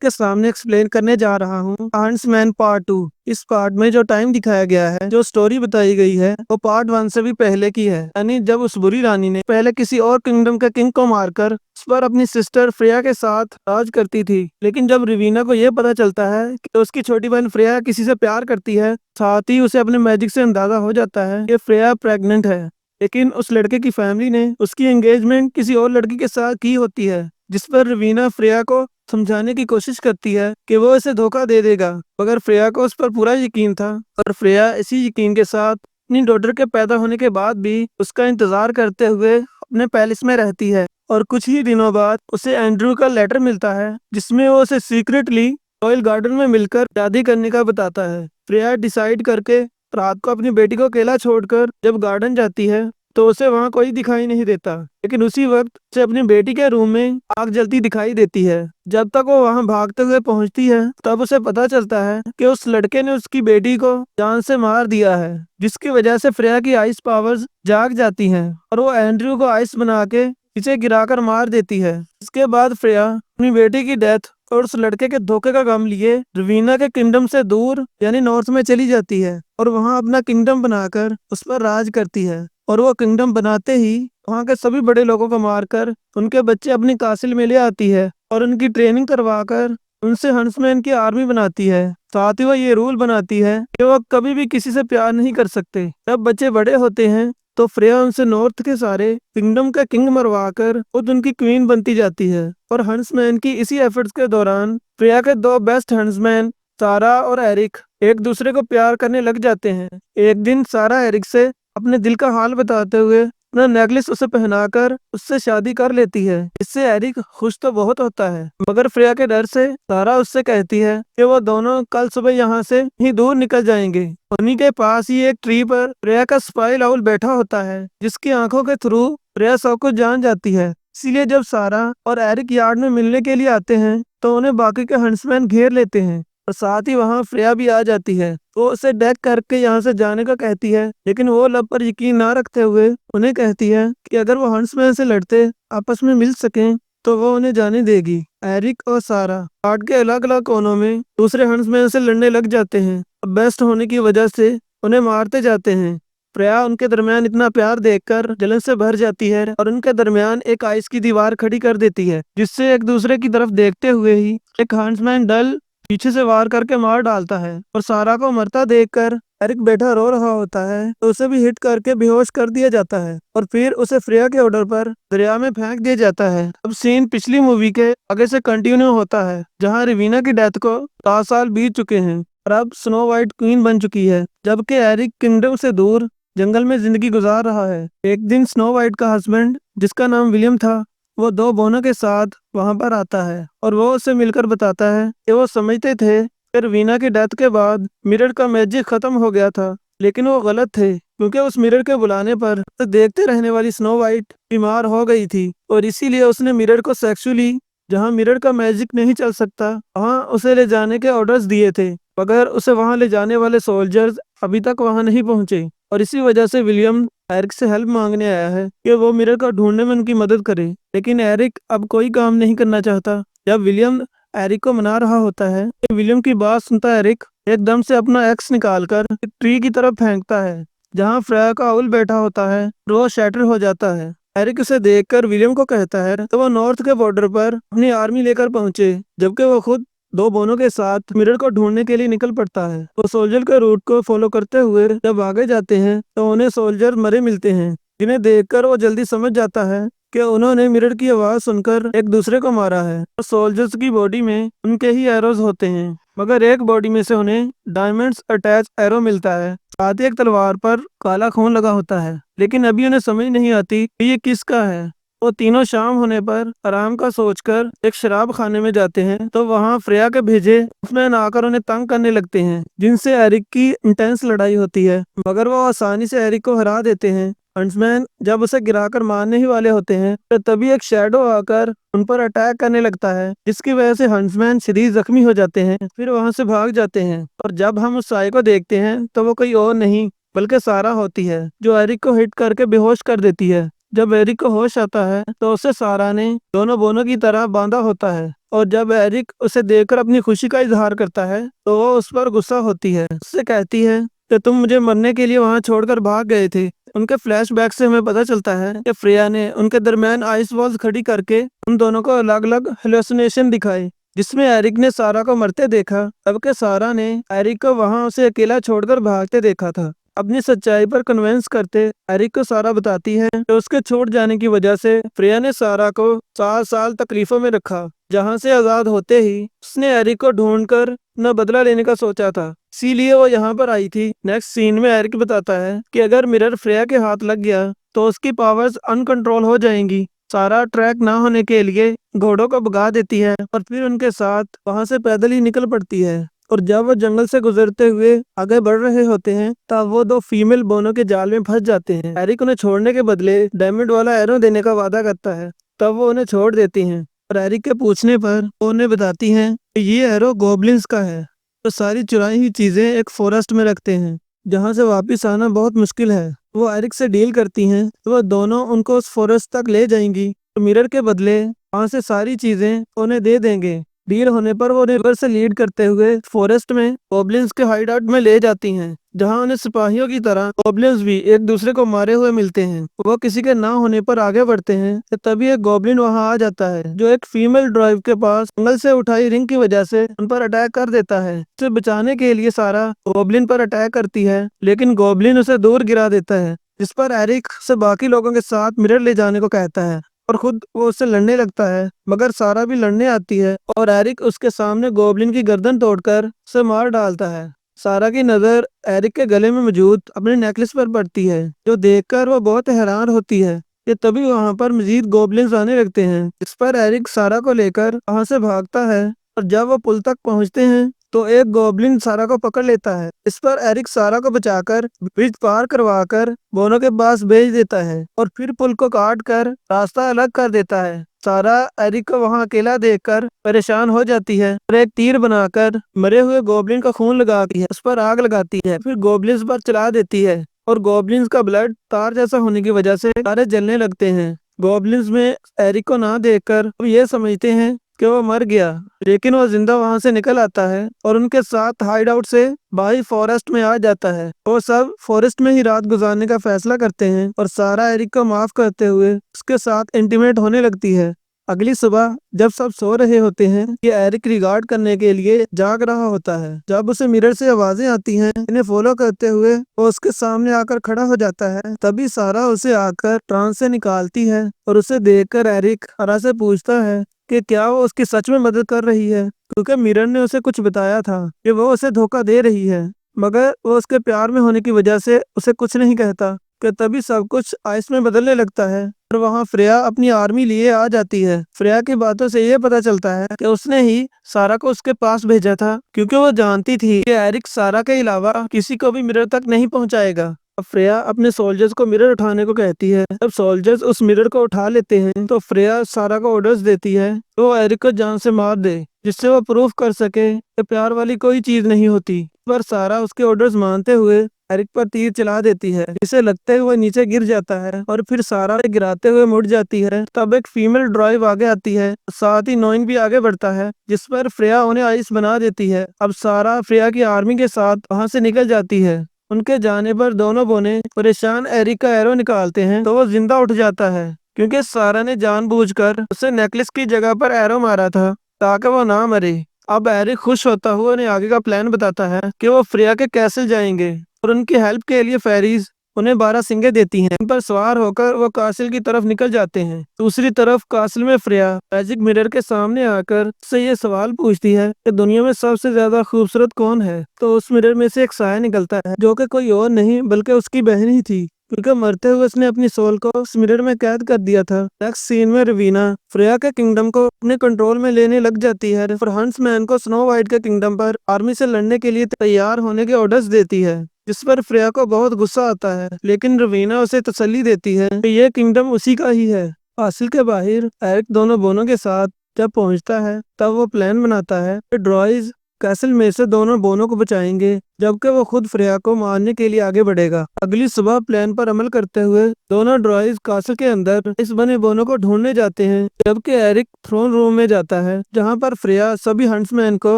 के सामने एक्सप्लेन करने जा रहा हूँ हंट्समैन पार्ट 2। इस पार्ट में जो टाइम दिखाया गया है, जो स्टोरी बताई गई है, वो पार्ट 1 से भी पहले की है। यानी जब उस बुरी रानी ने पहले किसी और किंगडम के किंग को मारकर उस पर अपनी सिस्टर फ्रेया के साथ राज करती थी। लेकिन जब रवीना को यह पता चलता है कि उसकी छोटी बहन फ्रेया किसी से प्यार करती है, साथ ही उसे अपने मैजिक से अंदाजा हो जाता है कि फ्रेया प्रेग्नेंट है। लेकिन उस लड़के की फैमिली ने उसकी एंगेजमेंट किसी और लड़की के साथ की होती है, जिस पर रवीना फ्रेया को समझाने की कोशिश करती है कि वो इसे धोखा दे देगा, मगर फ्रेया को उस पर पूरा यकीन था। और फ्रेया इसी यकीन के साथ अपनी डॉटर के पैदा होने के बाद भी उसका इंतजार करते हुए अपने पैलेस में रहती है। और कुछ ही दिनों बाद उसे एंड्रू का लेटर मिलता है, जिसमें वो उसे सीक्रेटली रॉयल गार्डन में मिलकर शादी करने का बताता है। फ्रेया डिसाइड करके रात को अपनी बेटी को अकेला छोड़कर जब गार्डन जाती है तो उसे वहाँ कोई दिखाई नहीं देता। लेकिन उसी वक्त उसे अपनी बेटी के रूम में आग जलती दिखाई देती है। जब तक वो वहाँ भागते हुए पहुँचती है, तब उसे पता चलता है कि उस लड़के ने उसकी बेटी को जान से मार दिया है, जिसकी वजह से फ्रेया की आइस पावर्स जाग जाती हैं और वो एंड्रयू को आइस बना के इसे गिराकर मार देती है। इसके बाद फ्रेया अपनी बेटी की डेथ और उस लड़के के धोखे का गम लिए रवीना के किंगडम से दूर यानी नॉर्थ में चली जाती है और वहाँ अपना किंगडम बनाकर उस पर राज करती है। और वो किंगडम बनाते ही वहाँ के सभी बड़े लोगों को मारकर उनके बच्चे अपनी कासिल में ले आती है और उनकी ट्रेनिंग करवाकर उनसे हंट्समैन की आर्मी बनाती है। साथ ही वो ये रूल बनाती है कि वो कभी भी किसी से प्यार नहीं कर सकते। जब बच्चे बड़े होते हैं तो फ्रेया उनसे नॉर्थ के सारे किंगडम का किंग मरवाकर खुद उनकी क्वीन बनती जाती है। और हंट्समैन की इसी एफर्ट्स के दौरान फ्रेया के दो बेस्ट हंट्समैन सारा और एरिक एक दूसरे को प्यार करने लग जाते हैं। एक दिन सारा एरिक से अपने दिल का हाल बताते हुए अपना नेकलेस उसे पहनाकर उससे शादी कर लेती है। इससे एरिक खुश तो बहुत होता है, मगर फ्रेया के डर से सारा उससे कहती है कि वो दोनों कल सुबह यहाँ से ही दूर निकल जाएंगे। उन्हीं के पास ही एक ट्री पर फ्रेया का स्पाई लाउल बैठा होता है, जिसकी आंखों के थ्रू फ्रेया सब कुछ जान जाती है। इसीलिए जब सारा और एरिक यार्ड में मिलने के लिए आते हैं तो उन्हें बाकी के हंट्समैन घेर लेते हैं और साथ ही वहाँ फ्रेया भी आ जाती है। वो उसे डेक करके यहाँ से जाने का कहती है, लेकिन वो लब पर यकीन ना रखते हुए उन्हें कहती है कि अगर वो हंट्समैन से लड़ते आपस में मिल सकें तो वो उन्हें जाने देगी। एरिक और सारा आर्ट के अलग अलग कोनों में दूसरे हंट्समैन से लड़ने लग जाते हैं। अब बेस्ट होने की वजह से उन्हें मारते जाते हैं। फ्रेया उनके दरमियान इतना प्यार देखकर जलन से भर जाती है और उनके दरमियान एक आइस की दीवार खड़ी कर देती है, जिससे एक दूसरे की तरफ देखते हुए ही एक हंट्समैन डल पीछे से वार करके मार डालता है। और सारा को मरता देखकर एरिक बैठा रो रहा होता है तो उसे भी हिट करके बेहोश कर दिया जाता है और फिर उसे फ्रेया के ऑर्डर पर दरिया में फेंक दिया जाता है। अब सीन पिछली मूवी के आगे से कंटिन्यू होता है, जहाँ रवीना की डेथ को 7 साल बीत चुके हैं और अब स्नो वाइट क्वीन बन चुकी है, जबकि एरिक किंगडम से दूर जंगल में जिंदगी गुजार रहा है। एक दिन स्नो वाइट का हस्बैंड, जिसका नाम विलियम था, वो 2 बोनों के साथ वहां पर आता है और वो उससे मिलकर बताता है कि वो समझते थे कि रवीना की डेथ के बाद मिरर का मैजिक खत्म हो गया था, लेकिन वो गलत थे, क्योंकि उस मिरर के बुलाने पर तो देखते रहने वाली स्नो वाइट बीमार हो गई थी और इसीलिए उसने मिरर को सेक्सुअली, जहाँ मिरर का मैजिक नहीं चल सकता, वहाँ उसे ले जाने के ऑर्डर्स दिए थे, मगर उसे वहाँ ले जाने वाले सोल्जर्स अभी तक वहाँ नहीं पहुंचे। और इसी वजह से विलियम एरिक से हेल्प मांगने आया है कि वो मिरर को ढूंढने में उनकी मदद करे। लेकिन एरिक अब कोई काम नहीं करना चाहता। जब विलियम एरिक को मना रहा होता है, विलियम की बात सुनता एरिक एकदम से अपना एक्स निकालकर एक ट्री की तरफ फेंकता है, जहाँ फ्रेया का आउल बैठा होता है और वो शैटर हो जाता है। एरिक उसे देखकर विलियम को कहता है तो वो नॉर्थ के बॉर्डर पर अपनी आर्मी लेकर पहुंचे, जबकि वो खुद 2 बोनों के साथ मिरर को ढूंढने के लिए निकल पड़ता है। वो सोल्जर के रूट को फॉलो करते हुए जब आगे जाते हैं तो उन्हें सोल्जर मरे मिलते हैं, जिन्हें देखकर वो जल्दी समझ जाता है कि उन्होंने मिरर की आवाज सुनकर एक दूसरे को मारा है। और सोल्जर्स की बॉडी में उनके ही एरोज होते हैं, मगर एक बॉडी में से उन्हें डायमंड्स अटैच एरो मिलता है, साथ ही एक तलवार पर काला खून लगा होता है। लेकिन अभी उन्हें समझ नहीं आती कि ये किसका है। वो तीनों शाम होने पर आराम का सोचकर एक शराब खाने में जाते हैं तो वहाँ फ्रेया के भेजे उसमें आकर उन्हें तंग करने लगते हैं, जिनसे एरिक की इंटेंस लड़ाई होती है, मगर वो आसानी से एरिक को हरा देते हैं। हंट्समैन जब उसे गिराकर मारने ही वाले होते हैं तो तभी एक शैडो आकर उन पर अटैक करने लगता है, जिसकी वजह से हंट्समैन शरीर जख्मी हो जाते हैं, फिर वहाँ से भाग जाते हैं। और जब हम उस साई को देखते हैं तो वो कोई और नहीं बल्कि सारा होती है, जो एरिक को हिट करके बेहोश कर देती है। जब एरिक को होश आता है तो उसे सारा ने दोनों बोनों की तरह बांधा होता है और जब एरिक उसे देखकर अपनी खुशी का इजहार करता है तो वो उस पर गुस्सा होती है। उससे कहती है कि तुम मुझे मरने के लिए वहां छोड़कर भाग गए थे। उनके फ्लैशबैक से हमें पता चलता है कि फ्रेया ने उनके दरमियान आइस वॉल्स खड़ी करके उन दोनों को अलग अलग हेलुसिनेशन दिखाए, जिसमें एरिक ने सारा को मरते देखा, जबकि सारा ने एरिक को वहां उसे अकेला छोड़कर भागते देखा था। अपनी सच्चाई पर कन्विंस करते एरिक को सारा बताती है कि उसके छूट जाने की वजह से फ्रेया ने सारा को 4 साल तकलीफों में रखा, जहां से आजाद होते ही उसने एरिक को ढूंढकर न बदला लेने का सोचा था, इसीलिए वो यहाँ पर आई थी। नेक्स्ट सीन में एरिक बताता है कि अगर मिरर फ्रेया के हाथ लग गया तो उसकी पावर्स अनकंट्रोल हो जाएंगी। सारा ट्रैक ना होने के लिए घोड़ों को भगा देती है और फिर उनके साथ वहां से पैदल ही निकल पड़ती है। और जब वो जंगल से गुजरते हुए आगे बढ़ रहे होते हैं तब वो 2 फीमेल बोनों के जाल में फंस जाते हैं। एरिक उन्हें छोड़ने के बदले डायमंड वाला एरो देने का वादा करता है, तब वो उन्हें छोड़ देती हैं। और एरिक के पूछने पर वो उन्हें बताती हैं कि ये एरो गॉब्लिन्स का है, तो सारी चुराई हुई चीजें एक फॉरेस्ट में रखते हैं जहाँ से वापिस आना बहुत मुश्किल है। वो एरिक से डील करती हैं तो वह दोनों उनको उस फॉरेस्ट तक ले जाएंगी, तो मिरर के बदले वहाँ से सारी चीजें उन्हें दे देंगे। डील होने पर वो रिवर से लीड करते हुए फॉरेस्ट में गॉब्लिन्स के हाइड आउट में ले जाती हैं, जहां उन्हें सिपाहियों की तरह गॉब्लिन्स भी एक दूसरे को मारे हुए मिलते हैं। वो किसी के ना होने पर आगे बढ़ते हैं कि तभी एक गॉब्लिन वहां आ जाता है, जो एक फीमेल ड्राइव के पास जंगल से उठाई रिंग की वजह से उन पर अटैक कर देता है। उसे बचाने के लिए सारा गॉब्लिन पर अटैक करती है, लेकिन गॉब्लिन उसे दूर गिरा देता है, जिस पर एरिक से बाकी लोगों के साथ मिरर ले जाने को कहता है और खुद वो उससे लड़ने लगता है, मगर सारा भी लड़ने आती है और एरिक उसके सामने गॉब्लिन की गर्दन तोड़कर उसे मार डालता है। सारा की नजर एरिक के गले में मौजूद अपने नेकलेस पर पड़ती है, जो देखकर वो बहुत हैरान होती है कि तभी वहां पर मजीद गॉब्लिन्स आने लगते हैं। इस पर एरिक सारा को लेकर वहां से भागता है और जब वो पुल तक पहुंचते हैं तो एक गॉब्लिन सारा को पकड़ लेता है। इस पर एरिक सारा को बचाकर ब्रिज पार करवाकर बोनो के पास भेज देता है और फिर पुल को काट कर रास्ता अलग कर देता है। सारा एरिक को वहां अकेला देखकर परेशान हो जाती है और एक तीर बनाकर मरे हुए गॉब्लिन का खून लगाती है, उस पर आग लगाती है, फिर गॉब्लिन्स पर चला देती है और गॉब्लिन्स का ब्लड तार जैसा होने की वजह से सारे जलने लगते हैं। गॉब्लिन्स में एरिक को ना देखकर वो ये समझते हैं कि वो मर गया, लेकिन वो जिंदा वहां से निकल आता है और उनके साथ हाइड आउट से बाहर फॉरेस्ट में आ जाता है। वो सब फॉरेस्ट में ही रात गुजारने का फैसला करते हैं और सारा एरिक को माफ करते हुए उसके साथ इंटीमेट होने लगती है। अगली सुबह जब सब सो रहे होते हैं, ये एरिक रिगार्ड करने के लिए जाग रहा होता है। जब उसे मिरर से आवाजें आती हैं, इन्हें फॉलो करते हुए वो उसके सामने आकर खड़ा हो जाता है। तभी सारा उसे आकर ट्रांस से निकालती है और उसे देखकर एरिक सारा से पूछता है कि क्या वो उसकी सच में मदद कर रही है, क्योंकि मिरर ने उसे कुछ बताया था कि वो उसे धोखा दे रही है, मगर वो उसके प्यार में होने की वजह से उसे कुछ नहीं कहता। कि तभी सब कुछ आइस में बदलने लगता है और वहाँ फ्रेया अपनी आर्मी लिए आ जाती है। फ्रेया की बातों से ये पता चलता है कि उसने ही सारा को उसके पास भेजा था, क्योंकि वो जानती थी कि एरिक सारा के अलावा किसी को भी मिरर तक नहीं पहुंचाएगा। अब फ्रेया अपने सोल्जर्स को मिरर उठाने को कहती है। जब सोल्जर्स उस मिरर को उठा लेते हैं तो फ्रेया सारा को ऑर्डर्स देती है तो वो एरिक को जान से मार दे, जिससे वो प्रूफ कर सके कि प्यार वाली कोई चीज नहीं होती। पर सारा उसके ऑर्डर्स मानते हुए एरिक पर तीर चला देती है, जिसे लगते हुए नीचे गिर जाता है और फिर सारा गिराते हुए मुड़ जाती है। तब एक फीमेल ड्राइव आगे आती है, साथ ही नोइन भी आगे बढ़ता है, जिस पर फ्रेया उन्हें आइस बना देती है। अब सारा फ्रेया की आर्मी के साथ वहां से निकल जाती है। उनके जाने पर दोनों बोने परेशान एरिक का एरो निकालते हैं तो वो जिंदा उठ जाता है, क्योंकि सारा ने जानबूझकर उसे नेकलेस की जगह पर एरो मारा था ताकि वो ना मरे। अब एरिक खुश होता हुआ उन्हें आगे का प्लान बताता है कि वो फ्रेया के कैसल जाएंगे और उनकी हेल्प के लिए फेरीज उन्हें 12 सिंगे देती हैं। इन पर सवार होकर वो कासिल की तरफ निकल जाते हैं। दूसरी तरफ कासिल में फ्रेया मैजिक मिरर के सामने आकर उससे ये सवाल पूछती है कि दुनिया में सबसे ज्यादा खूबसूरत कौन है। तो उस मिरर में से एक साया निकलता है, जो कि कोई और नहीं बल्कि उसकी बहन ही थी, क्योंकि मरते हुए उसने अपनी सोल को उस मिरर में कैद कर दिया था। नेक्स्ट सीन में रवीना फ्रेया के किंगडम को अपने कंट्रोल में लेने लग जाती है और हंट्समैन को स्नो वाइट के किंगडम पर आर्मी से लड़ने के लिए तैयार होने के ऑर्डर्स देती है, जिस पर फ्रेया को बहुत गुस्सा आता है, लेकिन रवीना उसे तसल्ली देती है कि यह किंगडम उसी का ही है। हासिल के बाहर एरिक दोनों बोनों के साथ जब पहुंचता है तब वो प्लान बनाता है कि ड्रॉइज कैसल में से दोनों बोनों को बचाएंगे जबकि वो खुद फ्रेया को मारने के लिए आगे बढ़ेगा। अगली सुबह प्लान पर अमल करते हुए दोनों ड्रॉइज कासल के अंदर इस बने बोनो को ढूंढने जाते हैं, जबकि एरिक थ्रोन रूम में जाता है जहां पर फ्रेया सभी हंट्समैन को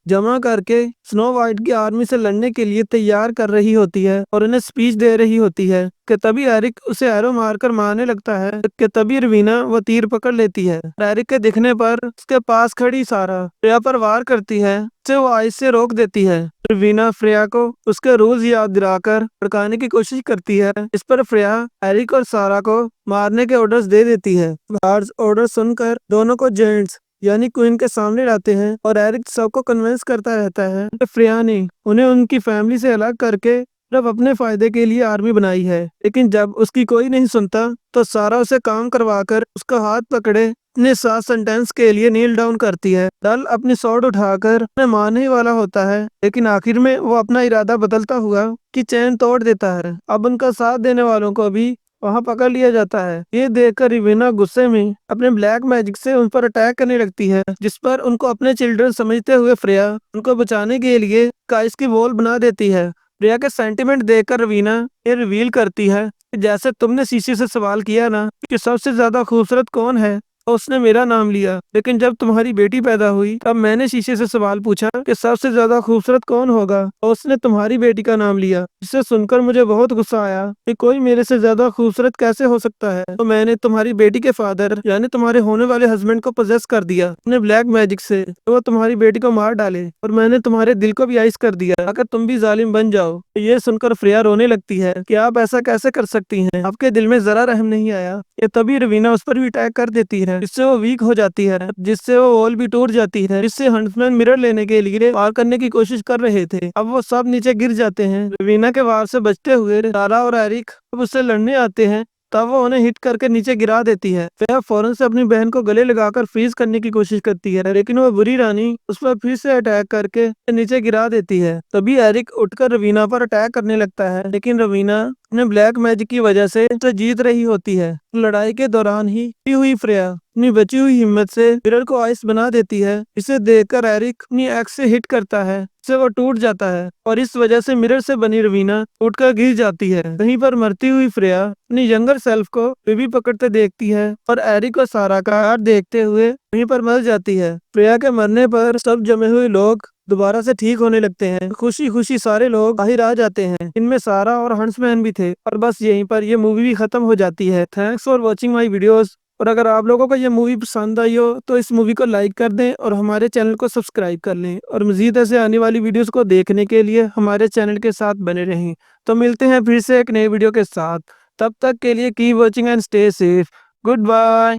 जमा करके स्नो वाइट की आर्मी से लड़ने के लिए तैयार कर रही होती है और उन्हें स्पीच दे रही होती है कि तभी एरिक उसे एरो मारकर मारने लगता है कि तभी रवीना वो तीर पकड़ लेती है। एरिक के दिखने पर उसके पास खड़ी सारा फ्रेया पर वार करती है, उसे वो आइस से रोक देती है। रवीना फ्रेया को उसके रूल्स याद दिलाकर भड़काने की कोशिश करती है। इस पर फ्रेया एरिक और सारा को मारने के ऑर्डर्स दे देती है। गार्ड्स ऑर्डर सुनकर दोनों को जेंट्स यानी क्वीन के सामने लाते हैं और एरिक सबको कन्विंस करता रहता है कि फ्रेया ने उन्हें उनकी फैमिली से अलग करके सिर्फ अपने फायदे के लिए आर्मी बनाई है। लेकिन जब उसकी कोई नहीं सुनता तो सारा उसे काम करवाकर उसका हाथ पकड़े अपने साथ सेंटेंस के लिए नील डाउन करती है। डल अपनी स्वॉर्ड उठाकर उन्हें मारने ही वाला होता है, लेकिन आखिर में वो अपना इरादा बदलता हुआ की चैन तोड़ देता है। अब उनका साथ देने वालों को भी वहां पकड़ लिया जाता है। ये देखकर रिवेना गुस्से में अपने ब्लैक मैजिक से उन पर अटैक करने लगती है, जिस पर उनको अपने चिल्ड्रन समझते हुए फ्रेया उनको बचाने के लिए काइस की वॉल बना देती है। फ्रेया के सेंटीमेंट देखकर रवीना ये रिवील करती है कि जैसे तुमने शीशे से सवाल किया ना कि सबसे ज्यादा खूबसूरत कौन है, तो उसने मेरा नाम लिया, लेकिन जब तुम्हारी बेटी पैदा हुई तब मैंने शीशे से सवाल पूछा कि सबसे ज्यादा खूबसूरत कौन होगा, और उसने तुम्हारी बेटी का नाम लिया। इसे सुनकर मुझे बहुत गुस्सा आया कि कोई मेरे से ज्यादा खूबसूरत कैसे हो सकता है। तो मैंने तुम्हारी बेटी के फादर यानी तुम्हारे होने वाले हस्बैंड को पोजेस कर दिया अपने ब्लैक मैजिक से, तो वो तुम्हारी बेटी को मार डाले, और मैंने तुम्हारे दिल को भी आइस कर दिया अगर तुम भी जालिम बन जाओ। तो ये सुनकर फ्रेया रोने लगती है कि आप ऐसा कैसे कर सकती हैं, आपके दिल में जरा रहम नहीं आया। ये तभी रवीना उस पर भी अटैक कर देती है, जिससे वो वीक हो जाती है, जिससे वो वॉल भी टूट जाती है, जिससे हंट्समैन मिरर लेने के लिए वार करने की कोशिश कर रहे थे। अब वो सब नीचे गिर जाते हैं। रवीना के वार से बचते हुए सारा और एरिक अब उससे लड़ने आते हैं, तब वो उन्हें हिट करके नीचे गिरा देती है। वह फौरन से अपनी बहन को गले लगाकर फ्रीज करने की कोशिश करती है, लेकिन वो बुरी रानी उस पर फिर से अटैक करके नीचे गिरा देती है। तभी एरिक उठकर रवीना पर अटैक करने लगता है, लेकिन रवीना अपने ब्लैक मैजिक की वजह से उसे जीत रही होती है। लड़ाई के दौरान ही हुई फ्रेया अपनी बची हुई हिम्मत से मिरर को आइस बना देती है। इसे देखकर एरिक अपनी एक्स से हिट करता है, इससे वो टूट जाता है और इस वजह से मिरर से बनी रवीना उठकर गिर जाती है। कहीं पर मरती हुई फ्रेया अपनी यंगर सेल्फ को बेबी पकड़ते देखती है और एरिक और सारा का हाथ देखते हुए वहीं पर मर जाती है। फ्रेया के मरने पर सब जमे हुए लोग दोबारा से ठीक होने लगते हैं। खुशी खुशी सारे लोग बाहर आ जाते हैं, इनमें सारा और हंट्समैन भी थे। और बस यहीं पर ये मूवी भी खत्म हो जाती है। Thanks for watching my videos. और अगर आप लोगों को ये मूवी पसंद आई हो तो इस मूवी को लाइक कर दें और हमारे चैनल को सब्सक्राइब कर लें, और मजीद ऐसे आने वाली वीडियोस को देखने के लिए हमारे चैनल के साथ बने रहें। तो मिलते हैं फिर से एक नई वीडियो के साथ, तब तक के लिए keep watching and stay safe. Good bye.